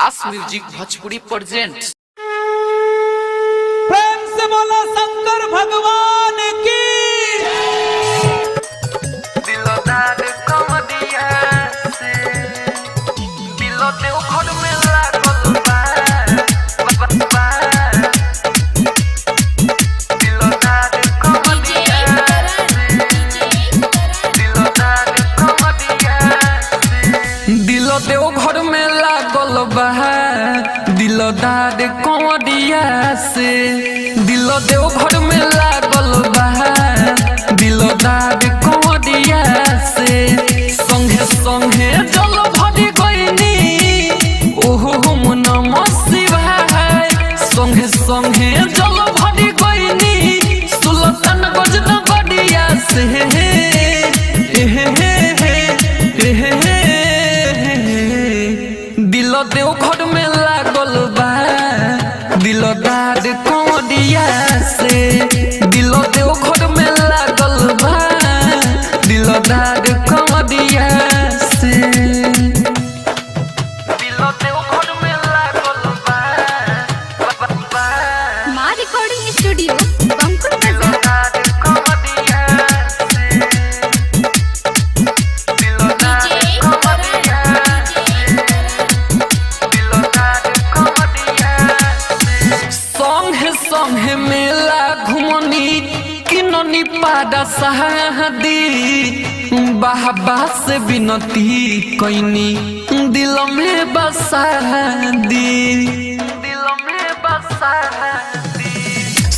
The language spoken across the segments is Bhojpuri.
आस म्यूजिक भोजपुरी प्रेजेंट। प्रेम से बोला शंकर भगवान की। दिलदार कमरिया से दिलो देव घर में लागल बा दिलदार कमरिया से दिलदार कमरिया से दिलो देव घर में लागल बा दिलदार कमरिया से दिलो देव घर में लागल बा दिलदार कमरिया से संगे संगे जल भरी गईनी ओहो हम नमः शिवाय संगे संगे जल भरी गईनी सुल्तान गजन बड़िया से दिलो देव घर में लागल बा दिलदार कमरिया से दिलो देव घर में लागल बा दिलदार कमरिया से दिलो देव घर में लागल बा माँ रिकॉर्डिंग स्टूडियो बंकुल बाजार। दिलदार कमरिया से दिलदार कमरिया दिलदार कमरिया संगे संगे मेला घुमनी किननी पादा शादी बाबा से विनती कैनी दिल में बसा दी दिल में बसा दी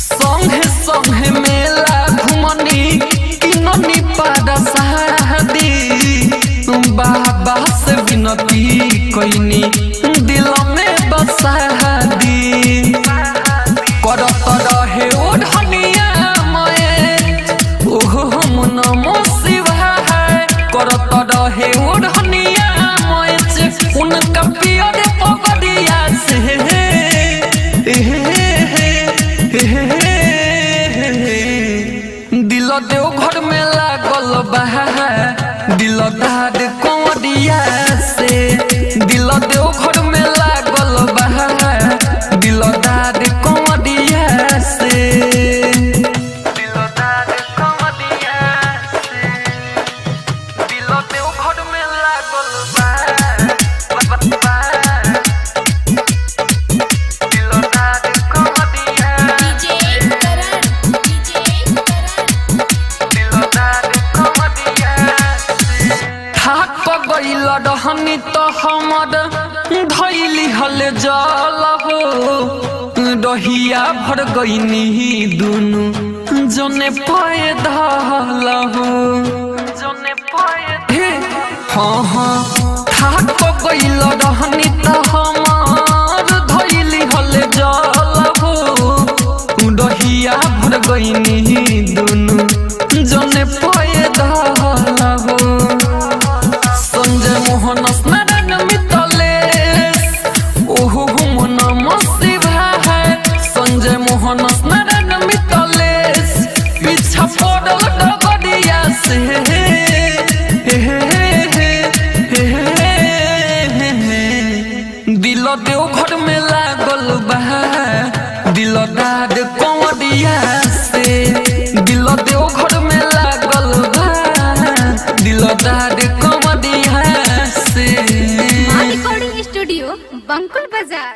संगे संगे मेला घुमनी किननी पादा शादी बाबा से विनती कैनी दिल में बसा दी करत रहे ओ धनिया मये ओहो हम नमः शिवाय करत रहे ओ धनिया मये उनका पियर पगड़िया से दिल देव घर में लागल बा दिलदार कमरिया से दिल देव घर में लागल बा दिलदार कमरिया से दिलदार कमरिया से दिल देव घर में लागल बा दिलदार कमरिया दिलदार कमरिया थाक गइल रहनी तो हमर धैली हल जल हो रहिया भर गईनी दुनु जने पाए धल हो जने पाए हाँ हाँ थाक गइल रहनी तो हमर धैली हल जल हो रहिया भर गईनी दुनु जने पाए धल हो संजय मोहन स्मरण मितलेश ओहो हम नमः शिवाय संजय मोहन स्मरण मितलेश पीछा पड़ल डगड़िया से दिल देव घर में लागल बा दिलदार कमरिया से दिल देव घर में लागल बा दिलदार कमरिया से माँ रिकॉर्डिंग स्टूडियो बंकुल बाजार।